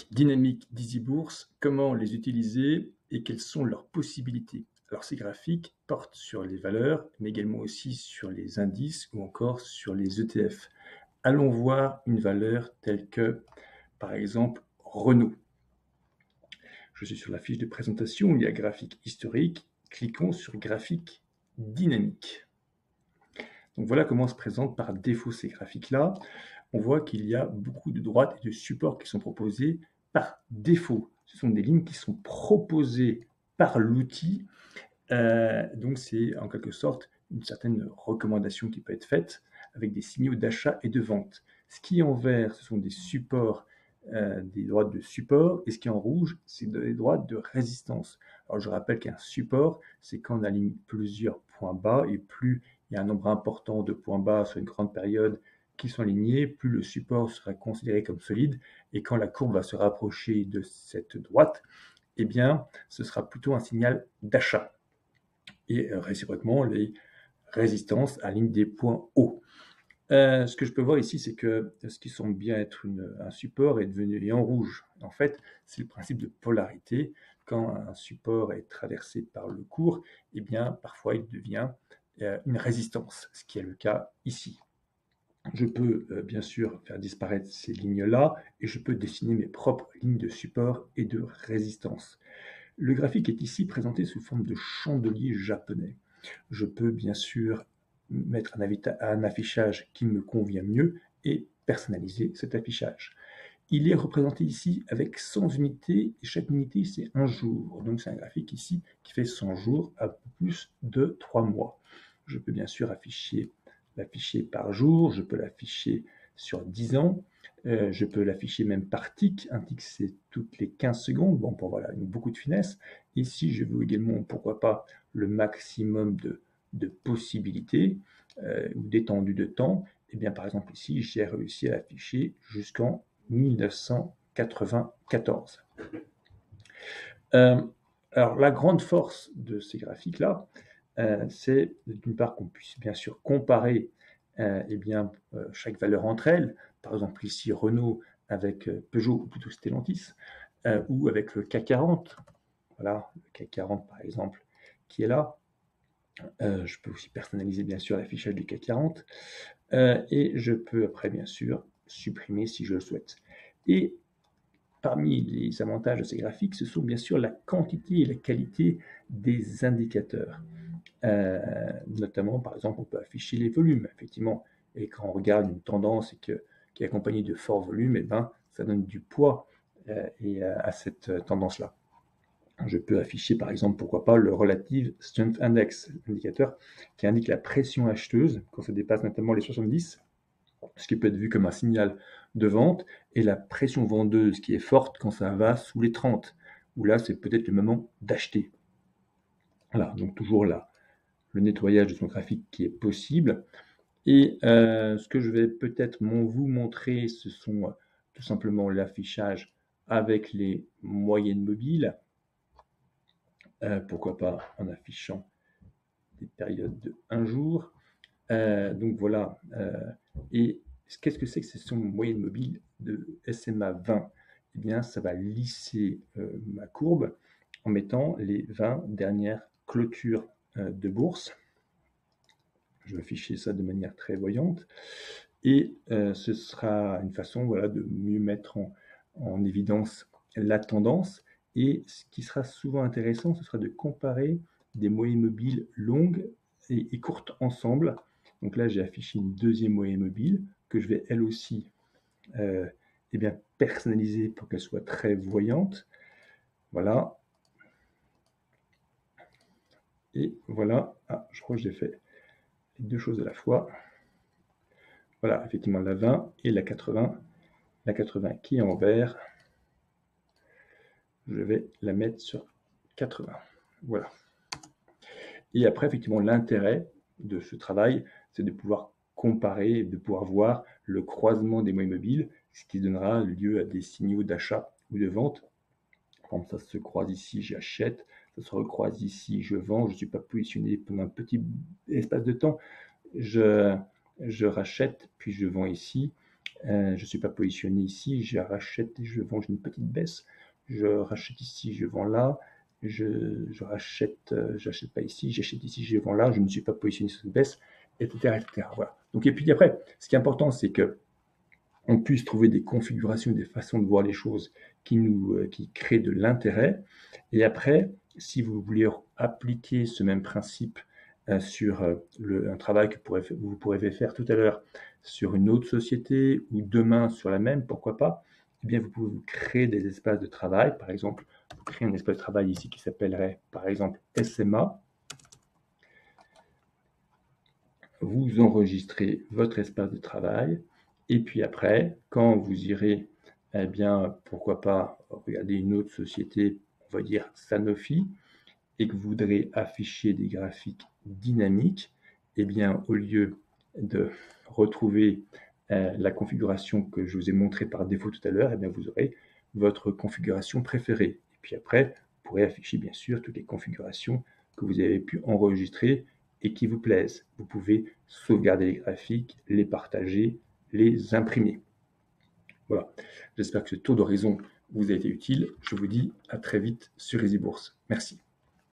graphiques dynamiques d'EasyBourse, comment les utiliser et quelles sont leurs possibilités? Alors ces graphiques portent sur les valeurs, mais également aussi sur les indices ou encore sur les ETF. Allons voir une valeur telle que, par exemple, Renault. Je suis sur la fiche de présentation, il y a graphique historique. Cliquons sur graphique dynamique. Donc voilà comment se présentent par défaut ces graphiques-là. On voit qu'il y a beaucoup de droites et de supports qui sont proposés par défaut. Ce sont des lignes qui sont proposées par l'outil. Donc c'est en quelque sorte une certaine recommandation qui peut être faite avec des signaux d'achat et de vente. Ce qui est en vert, ce sont des supports, des droites de support, et ce qui est en rouge, c'est des droites de résistance. Alors je rappelle qu'un support, c'est quand on aligne plusieurs points bas, et plus il y a un nombre important de points bas sur une grande période qui sont alignés, plus le support sera considéré comme solide, et quand la courbe va se rapprocher de cette droite, eh bien, ce sera plutôt un signal d'achat. Et réciproquement, les résistances alignent des points hauts. Ce que je peux voir ici, c'est que ce qui semble bien être un support est devenu en rouge. En fait, c'est le principe de polarité. Quand un support est traversé par le cours, eh bien, parfois il devient une résistance, ce qui est le cas ici. Je peux bien sûr faire disparaître ces lignes-là et je peux dessiner mes propres lignes de support et de résistance. Le graphique est ici présenté sous forme de chandelier japonais. Je peux bien sûr mettre un affichage qui me convient mieux et personnaliser cet affichage. Il est représenté ici avec 100 unités, et chaque unité c'est un jour. Donc c'est un graphique ici qui fait 100 jours à plus de 3 mois. Je peux bien sûr l'afficher par jour, je peux l'afficher sur 10 ans, je peux l'afficher même par tic. Un tic c'est toutes les 15 secondes, bon pour voilà, beaucoup de finesse. Ici je veux également, pourquoi pas, le maximum de possibilités ou d'étendue de temps. Et bien par exemple ici j'ai réussi à l'afficher jusqu'en 1994. Alors la grande force de ces graphiques-là, c'est d'une part qu'on puisse bien sûr comparer chaque valeur entre elles. Par exemple ici Renault avec Peugeot, ou plutôt Stellantis, ou avec le CAC 40. Voilà, le CAC 40 par exemple, qui est là. Je peux aussi personnaliser bien sûr l'affichage du CAC 40. Et je peux après bien sûr supprimer si je le souhaite. Et parmi les avantages de ces graphiques, ce sont bien sûr la quantité et la qualité des indicateurs. Notamment, par exemple, on peut afficher les volumes, effectivement. Et quand on regarde une tendance qui est accompagnée de forts volumes, eh ben, ça donne du poids à cette tendance-là. Je peux afficher, par exemple, pourquoi pas, le Relative Strength Index, l'indicateur qui indique la pression acheteuse, quand ça dépasse notamment les 70, ce qui peut être vu comme un signal de vente, et la pression vendeuse qui est forte quand ça va sous les 30, où là, c'est peut-être le moment d'acheter. Voilà, donc toujours là, le nettoyage de son graphique qui est possible. Et ce que je vais peut-être vous montrer, ce sont tout simplement l'affichage avec les moyennes mobiles. Pourquoi pas en affichant des périodes de 1 jour. Donc voilà. Et qu'est-ce que c'est que cette moyenne mobile de SMA 20? Eh bien, ça va lisser ma courbe en mettant les 20 dernières clôtures de bourse. Je vais afficher ça de manière très voyante. Et ce sera une façon voilà, de mieux mettre en évidence la tendance. Et ce qui sera souvent intéressant, ce sera de comparer des moyennes mobiles longues et courtes ensemble. Donc là, j'ai affiché une deuxième moyenne mobile que je vais elle aussi personnaliser pour qu'elle soit très voyante. Voilà. Et voilà. Ah, je crois que j'ai fait les deux choses à la fois. Voilà, effectivement, la 20 et la 80. La 80 qui est en vert, je vais la mettre sur 80. Voilà. Et après, effectivement, l'intérêt de ce travail, c'est de pouvoir comparer, de pouvoir voir le croisement des moyennes mobiles, ce qui donnera lieu à des signaux d'achat ou de vente. Par exemple, ça se croise ici, j'achète, ça se recroise ici, je vends, je ne suis pas positionné pendant un petit espace de temps, je rachète, puis je vends ici. Je ne suis pas positionné ici, je rachète et je vends, j'ai une petite baisse. Je rachète ici, je vends là. Je rachète, j'achète pas ici, j'achète ici, je vends là. Je ne suis pas positionné sur cette baisse, etc., etc. Voilà. Donc, et puis après, ce qui est important, c'est que on puisse trouver des configurations, des façons de voir les choses qui créent de l'intérêt. Et après, si vous voulez appliquer ce même principe sur un travail que vous pourrez faire tout à l'heure sur une autre société ou demain sur la même, pourquoi pas, eh bien, vous pouvez vous créer des espaces de travail. Par exemple, vous créez un espace de travail ici qui s'appellerait, par exemple, SMA. Vous enregistrez votre espace de travail. Et puis après, quand vous irez, eh bien, pourquoi pas regarder une autre société, on va dire Sanofi, et que vous voudrez afficher des graphiques dynamiques, eh bien, au lieu de retrouver la configuration que je vous ai montrée par défaut tout à l'heure, eh bien, vous aurez votre configuration préférée. Et puis après, vous pourrez afficher bien sûr toutes les configurations que vous avez pu enregistrer et qui vous plaisent. Vous pouvez sauvegarder les graphiques, les partager, les imprimer. Voilà, j'espère que ce tour d'horizon vous a été utile. Je vous dis à très vite sur EasyBourse. Merci.